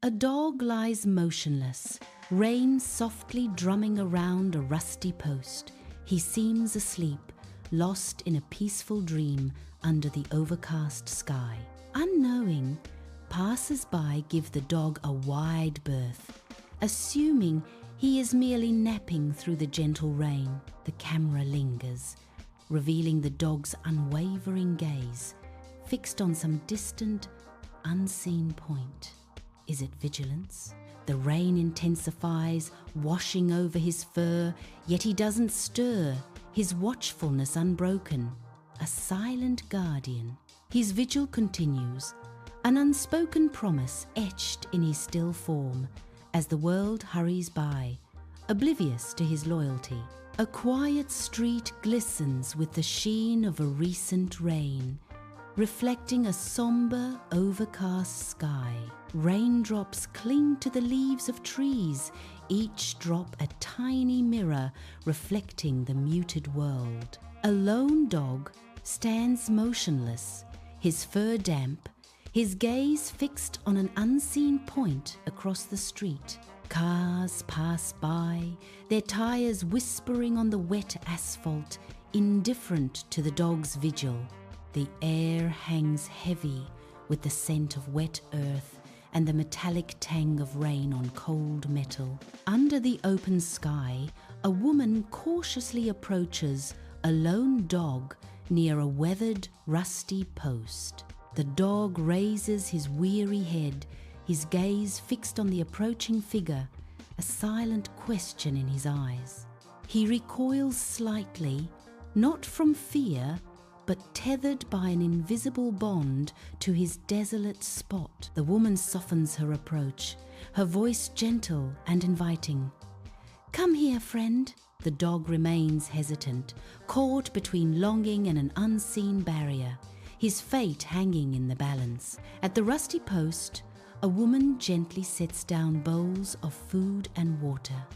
A dog lies motionless, rain softly drumming around a rusty post. He seems asleep, lost in a peaceful dream under the overcast sky. Unknowing, passers-by give the dog a wide berth, assuming he is merely napping through the gentle rain. The camera lingers, revealing the dog's unwavering gaze, fixed on some distant, unseen point. Is it vigilance? The rain intensifies, washing over his fur, yet he doesn't stir, his watchfulness unbroken, a silent guardian. His vigil continues, an unspoken promise etched in his still form, as the world hurries by, oblivious to his loyalty. A quiet street glistens with the sheen of a recent rain, reflecting a somber, overcast sky. Raindrops cling to the leaves of trees, each drop a tiny mirror reflecting the muted world. A lone dog stands motionless, his fur damp, his gaze fixed on an unseen point across the street. Cars pass by, their tires whispering on the wet asphalt, indifferent to the dog's vigil. The air hangs heavy with the scent of wet earth and the metallic tang of rain on cold metal. Under the open sky, a woman cautiously approaches a lone dog near a weathered, rusty post. The dog raises his weary head, his gaze fixed on the approaching figure, a silent question in his eyes. He recoils slightly, not from fear, but tethered by an invisible bond to his desolate spot. The woman softens her approach, her voice gentle and inviting. "Come here, friend." The dog remains hesitant, caught between longing and an unseen barrier, his fate hanging in the balance. At the rusty post, a woman gently sets down bowls of food and water,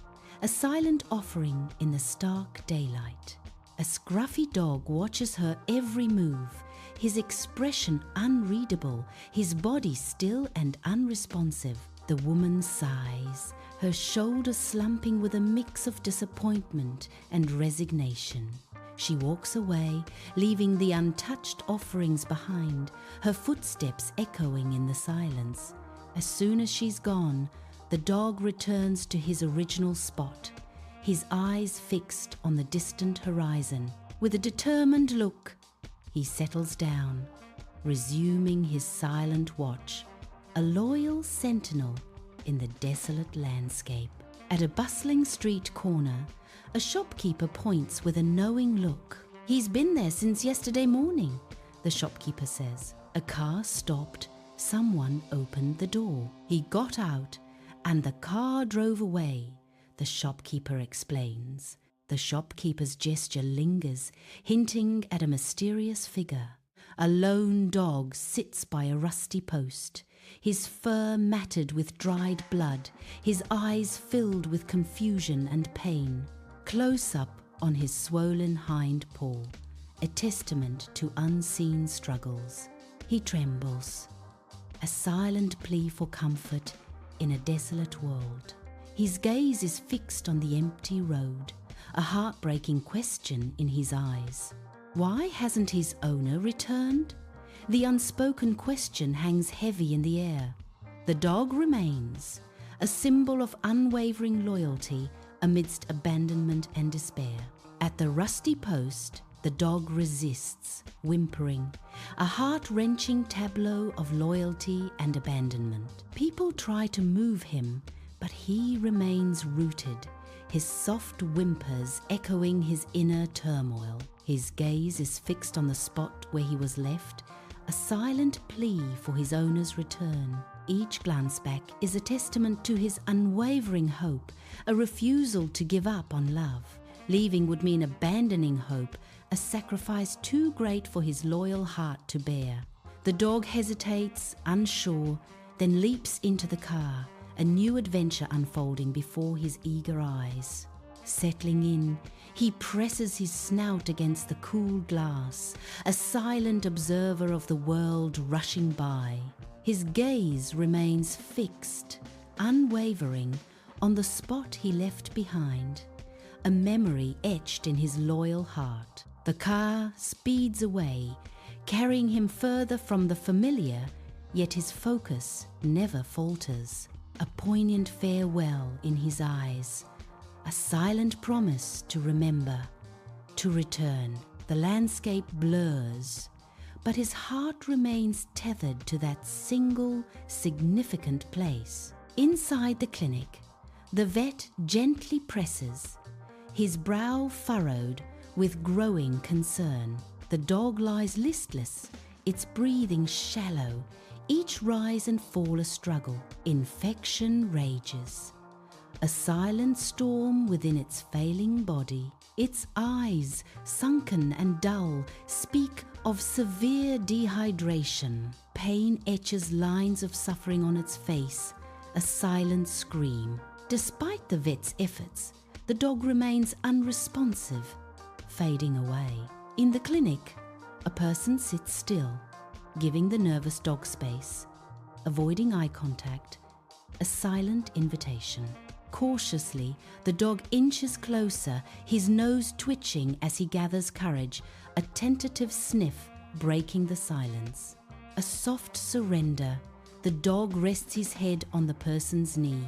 a silent offering in the stark daylight. A scruffy dog watches her every move, his expression unreadable, his body still and unresponsive. The woman sighs, her shoulders slumping with a mix of disappointment and resignation. She walks away, leaving the untouched offerings behind, her footsteps echoing in the silence. As soon as she's gone, the dog returns to his original spot, his eyes fixed on the distant horizon. With a determined look, he settles down, resuming his silent watch, a loyal sentinel in the desolate landscape. At a bustling street corner, a shopkeeper points with a knowing look. "He's been there since yesterday morning," the shopkeeper says. A car stopped, someone opened the door. "He got out and the car drove away," the shopkeeper explains. The shopkeeper's gesture lingers, hinting at a mysterious figure. A lone dog sits by a rusty post, his fur matted with dried blood, his eyes filled with confusion and pain. Close up on his swollen hind paw, a testament to unseen struggles. He trembles, a silent plea for comfort in a desolate world. His gaze is fixed on the empty road, a heartbreaking question in his eyes. Why hasn't his owner returned? The unspoken question hangs heavy in the air. The dog remains, a symbol of unwavering loyalty amidst abandonment and despair. At the rusty post, the dog resists, whimpering, a heart-wrenching tableau of loyalty and abandonment. People try to move him, but he remains rooted, his soft whimpers echoing his inner turmoil. His gaze is fixed on the spot where he was left, a silent plea for his owner's return. Each glance back is a testament to his unwavering hope, a refusal to give up on love. Leaving would mean abandoning hope, a sacrifice too great for his loyal heart to bear. The dog hesitates, unsure, then leaps into the car, a new adventure unfolding before his eager eyes. Settling in, he presses his snout against the cool glass, a silent observer of the world rushing by. His gaze remains fixed, unwavering on the spot he left behind, a memory etched in his loyal heart. The car speeds away, carrying him further from the familiar, yet his focus never falters. A poignant farewell in his eyes, a silent promise to remember, to return. The landscape blurs, but his heart remains tethered to that single, significant place. Inside the clinic, the vet gently presses, his brow furrowed with growing concern. The dog lies listless, its breathing shallow, each rise and fall a struggle. Infection rages, a silent storm within its failing body. Its eyes, sunken and dull, speak of severe dehydration. Pain etches lines of suffering on its face, a silent scream. Despite the vet's efforts, the dog remains unresponsive, fading away. In the clinic, a person sits still, giving the nervous dog space, avoiding eye contact, a silent invitation. Cautiously, the dog inches closer, his nose twitching as he gathers courage, a tentative sniff breaking the silence. A soft surrender, the dog rests his head on the person's knee,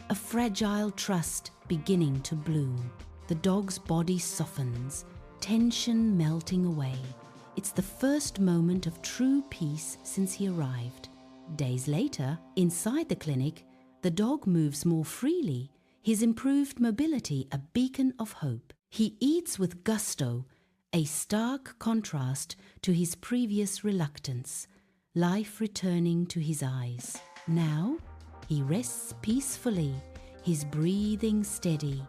a fragile trust beginning to bloom. The dog's body softens, tension melting away. It's the first moment of true peace since he arrived. Days later, inside the clinic, the dog moves more freely, his improved mobility a beacon of hope. He eats with gusto, a stark contrast to his previous reluctance, life returning to his eyes. Now, he rests peacefully, his breathing steady,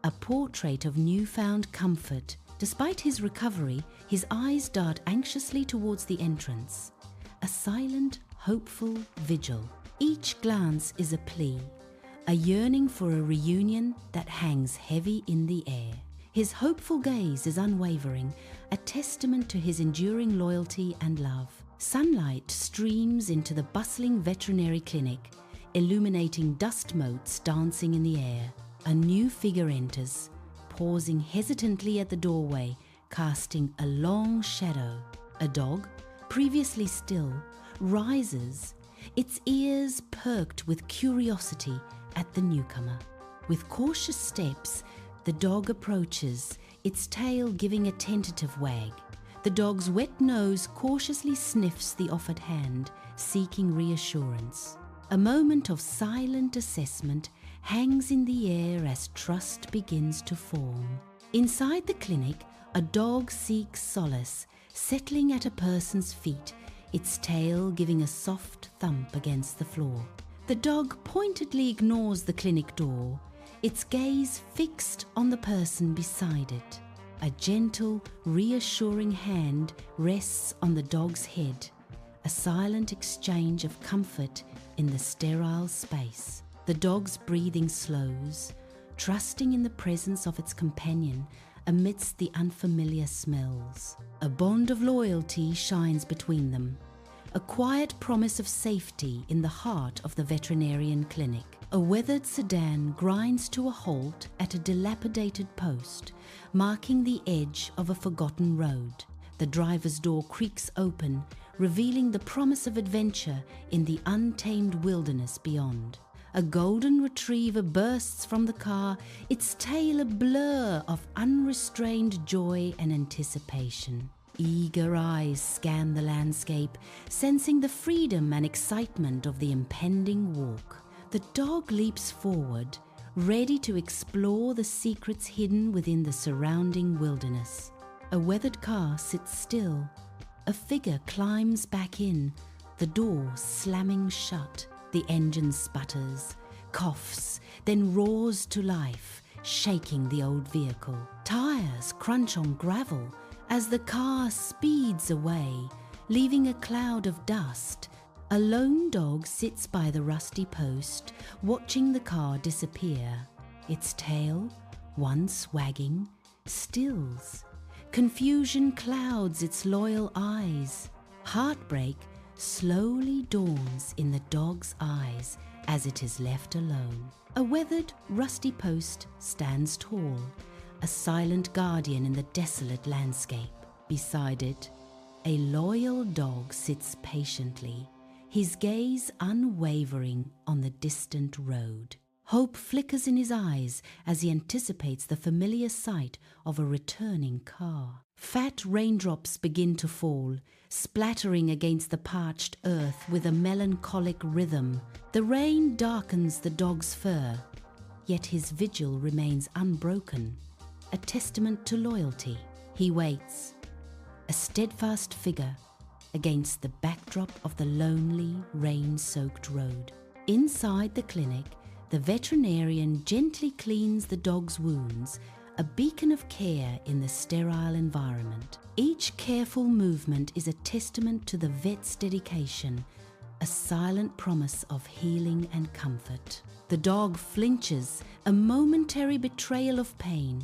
a portrait of newfound comfort. Despite his recovery, his eyes dart anxiously towards the entrance, a silent, hopeful vigil. Each glance is a plea, a yearning for a reunion that hangs heavy in the air. His hopeful gaze is unwavering, a testament to his enduring loyalty and love. Sunlight streams into the bustling veterinary clinic, illuminating dust motes dancing in the air. A new figure enters, pausing hesitantly at the doorway, casting a long shadow. A dog, previously still, rises, its ears perked with curiosity at the newcomer. With cautious steps, the dog approaches, its tail giving a tentative wag. The dog's wet nose cautiously sniffs the offered hand, seeking reassurance. A moment of silent assessment hangs in the air as trust begins to form. Inside the clinic, a dog seeks solace, settling at a person's feet, its tail giving a soft thump against the floor. The dog pointedly ignores the clinic door, its gaze fixed on the person beside it. A gentle, reassuring hand rests on the dog's head, a silent exchange of comfort in the sterile space. The dog's breathing slows, trusting in the presence of its companion amidst the unfamiliar smells. A bond of loyalty shines between them, a quiet promise of safety in the heart of the veterinarian clinic. A weathered sedan grinds to a halt at a dilapidated post, marking the edge of a forgotten road. The driver's door creaks open, revealing the promise of adventure in the untamed wilderness beyond. A golden retriever bursts from the car, its tail a blur of unrestrained joy and anticipation. Eager eyes scan the landscape, sensing the freedom and excitement of the impending walk. The dog leaps forward, ready to explore the secrets hidden within the surrounding wilderness. A weathered car sits still. A figure climbs back in, the door slamming shut. The engine sputters, coughs, then roars to life, shaking the old vehicle. Tires crunch on gravel as the car speeds away, leaving a cloud of dust. A lone dog sits by the rusty post, watching the car disappear. Its tail, once wagging, stills. Confusion clouds its loyal eyes. Heartbreak slowly dawns in the dog's eyes as it is left alone. A weathered, rusty post stands tall, a silent guardian in the desolate landscape. Beside it, a loyal dog sits patiently, his gaze unwavering on the distant road. Hope flickers in his eyes as he anticipates the familiar sight of a returning car. Fat raindrops begin to fall, splattering against the parched earth with a melancholic rhythm. The rain darkens the dog's fur, yet his vigil remains unbroken, a testament to loyalty. He waits, a steadfast figure against the backdrop of the lonely, rain-soaked road. Inside the clinic, the veterinarian gently cleans the dog's wounds, a beacon of care in the sterile environment. Each careful movement is a testament to the vet's dedication, a silent promise of healing and comfort. The dog flinches, a momentary betrayal of pain,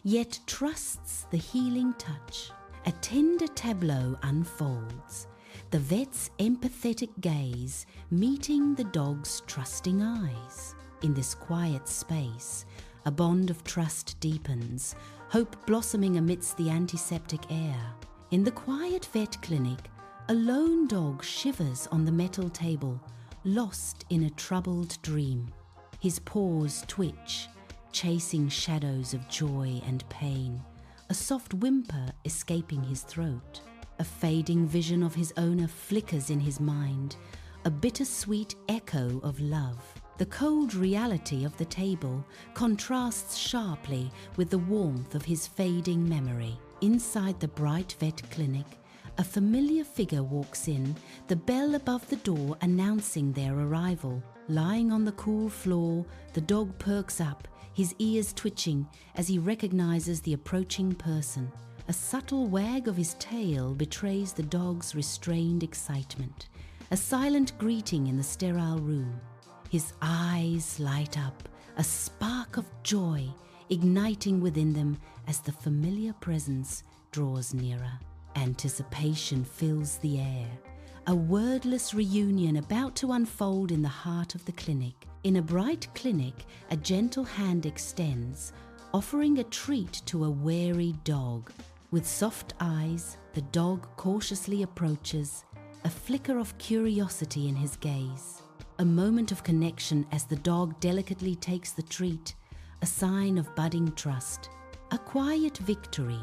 yet trusts the healing touch. A tender tableau unfolds, the vet's empathetic gaze meeting the dog's trusting eyes. In this quiet space, a bond of trust deepens, hope blossoming amidst the antiseptic air. In the quiet vet clinic, a lone dog shivers on the metal table, lost in a troubled dream. His paws twitch, chasing shadows of joy and pain, a soft whimper escaping his throat. A fading vision of his owner flickers in his mind, a bittersweet echo of love. The cold reality of the table contrasts sharply with the warmth of his fading memory. Inside the bright vet clinic, a familiar figure walks in, the bell above the door announcing their arrival. Lying on the cool floor, the dog perks up, his ears twitching as he recognizes the approaching person. A subtle wag of his tail betrays the dog's restrained excitement, a silent greeting in the sterile room. His eyes light up, a spark of joy igniting within them as the familiar presence draws nearer. Anticipation fills the air, a wordless reunion about to unfold in the heart of the clinic. In a bright clinic, a gentle hand extends, offering a treat to a wary dog. With soft eyes, the dog cautiously approaches, a flicker of curiosity in his gaze. A moment of connection as the dog delicately takes the treat, a sign of budding trust. A quiet victory,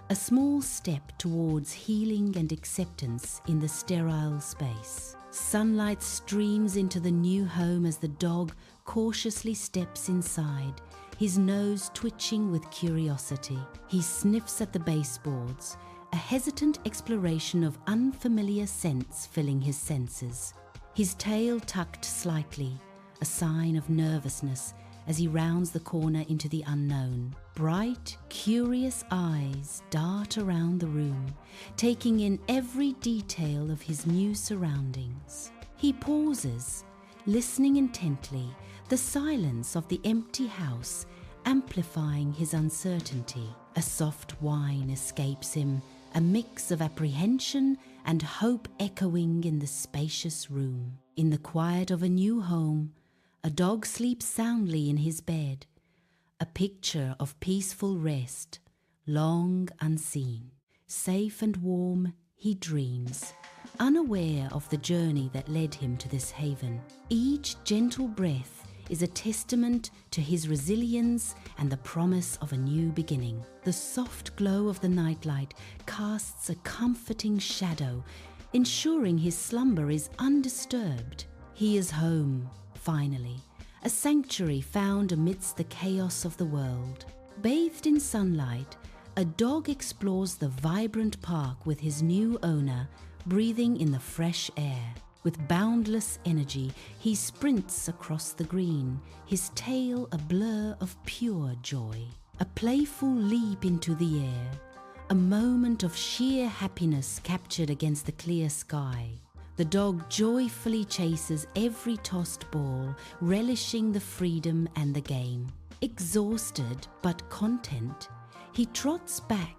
a small step towards healing and acceptance in the sterile space. Sunlight streams into the new home as the dog cautiously steps inside, his nose twitching with curiosity. He sniffs at the baseboards, a hesitant exploration of unfamiliar scents filling his senses. His tail tucked slightly, a sign of nervousness as he rounds the corner into the unknown. Bright, curious eyes dart around the room, taking in every detail of his new surroundings. He pauses, listening intently, the silence of the empty house amplifying his uncertainty. A soft whine escapes him, a mix of apprehension and hope echoing in the spacious room. In the quiet of a new home, a dog sleeps soundly in his bed, a picture of peaceful rest, long unseen. Safe and warm, he dreams, unaware of the journey that led him to this haven. Each gentle breath is a testament to his resilience and the promise of a new beginning. The soft glow of the nightlight casts a comforting shadow, ensuring his slumber is undisturbed. He is home, finally, a sanctuary found amidst the chaos of the world. Bathed in sunlight, a dog explores the vibrant park with his new owner, breathing in the fresh air. With boundless energy, he sprints across the green, his tail a blur of pure joy. A playful leap into the air, a moment of sheer happiness captured against the clear sky. The dog joyfully chases every tossed ball, relishing the freedom and the game. Exhausted but content, he trots back,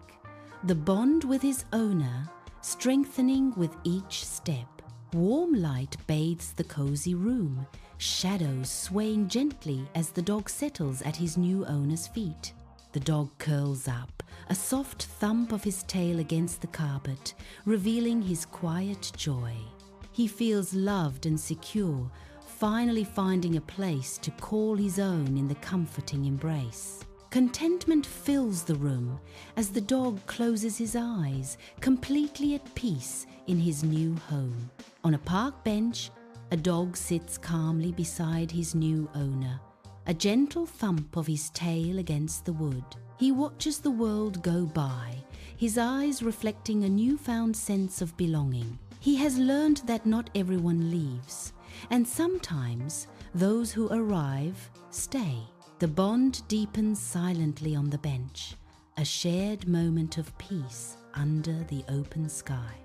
the bond with his owner strengthening with each step. Warm light bathes the cozy room, shadows swaying gently as the dog settles at his new owner's feet. The dog curls up, a soft thump of his tail against the carpet, revealing his quiet joy. He feels loved and secure, finally finding a place to call his own in the comforting embrace. Contentment fills the room as the dog closes his eyes, completely at peace in his new home. On a park bench, a dog sits calmly beside his new owner, a gentle thump of his tail against the wood. He watches the world go by, his eyes reflecting a newfound sense of belonging. He has learned that not everyone leaves, and sometimes those who arrive stay. The bond deepens silently on the bench, a shared moment of peace under the open sky.